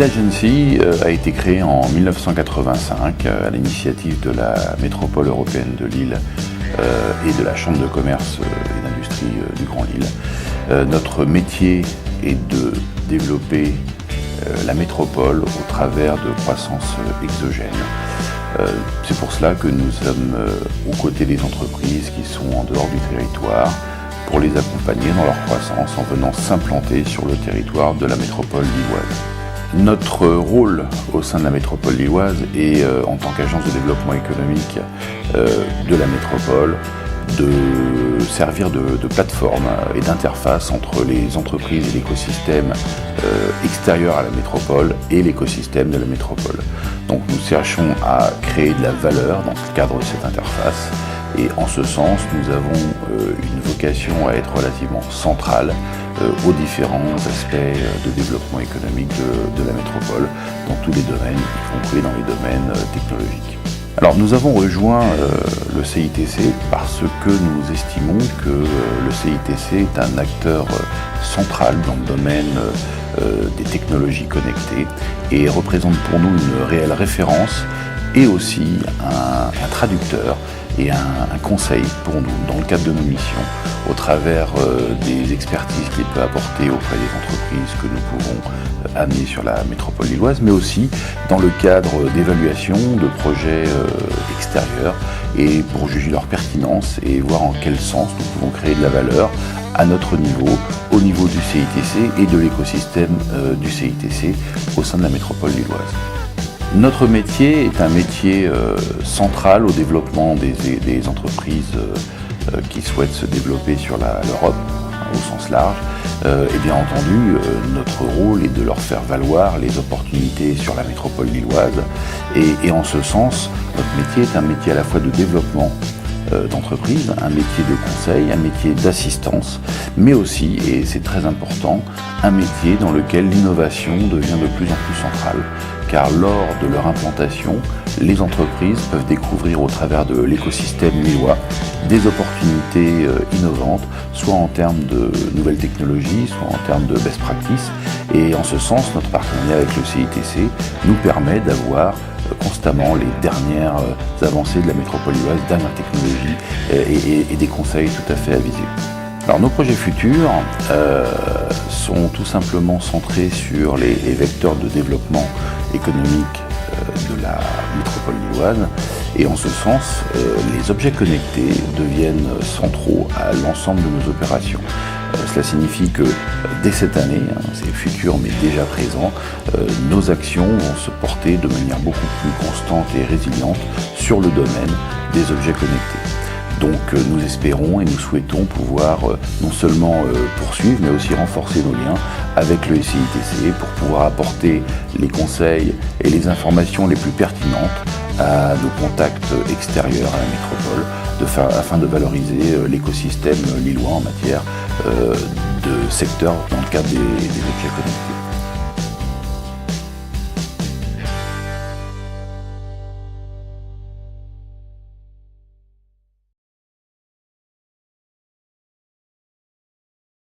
Agency a été créée en 1985 à l'initiative de la métropole européenne de Lille et de la Chambre de commerce et d'industrie du Grand Lille. Notre métier est de développer la métropole au travers de croissance exogène. C'est pour cela que nous sommes aux côtés des entreprises qui sont en dehors du territoire pour les accompagner dans leur croissance en venant s'implanter sur le territoire de la métropole lilloise. Notre rôle au sein de la métropole lilloise est, en tant qu'agence de développement économique de la métropole, de servir de plateforme et d'interface entre les entreprises et l'écosystème extérieur à la métropole et l'écosystème de la métropole. Donc nous cherchons à créer de la valeur dans le cadre de cette interface et en ce sens nous avons une vocation à être relativement centrale aux différents aspects de développement économique de la métropole dans tous les domaines, y compris dans les domaines technologiques. Alors nous avons rejoint le CITC parce que nous estimons que le CITC est un acteur central dans le domaine des technologies connectées et représente pour nous une réelle référence et aussi un traducteur et un conseil pour nous dans le cadre de nos missions au travers des expertises qu'il peut apporter auprès des entreprises que nous pouvons amener sur la métropole lilloise, mais aussi dans le cadre d'évaluation de projets extérieurs et pour juger leur pertinence et voir en quel sens nous pouvons créer de la valeur à notre niveau, au niveau du CITC et de l'écosystème du CITC au sein de la métropole lilloise. Notre métier est un métier central au développement des entreprises qui souhaitent se développer sur l'Europe au sens large. Et bien entendu, notre rôle est de leur faire valoir les opportunités sur la métropole lilloise. Et en ce sens, notre métier est un métier à la fois de développement d'entreprise, un métier de conseil, un métier d'assistance, mais aussi, et c'est très important, un métier dans lequel l'innovation devient de plus en plus centrale. Car lors de leur implantation, les entreprises peuvent découvrir au travers de l'écosystème lillois des opportunités innovantes, soit en termes de nouvelles technologies, soit en termes de best practice. Et en ce sens, notre partenariat avec le CITC nous permet d'avoir constamment les dernières avancées de la métropole lilloise, dernières technologies et des conseils tout à fait avisés. Alors nos projets futurs sont tout simplement centrés sur les vecteurs de développement économique de la métropole lilloise et en ce sens les objets connectés deviennent centraux à l'ensemble de nos opérations. Cela signifie que dès cette année, c'est futur mais déjà présent, nos actions vont se porter de manière beaucoup plus constante et résiliente sur le domaine des objets connectés. Donc nous espérons et nous souhaitons pouvoir non seulement poursuivre mais aussi renforcer nos liens avec le CITC pour pouvoir apporter les conseils et les informations les plus pertinentes à nos contacts extérieurs à la métropole afin de valoriser l'écosystème lillois en matière de secteur dans le cadre des objets connectés.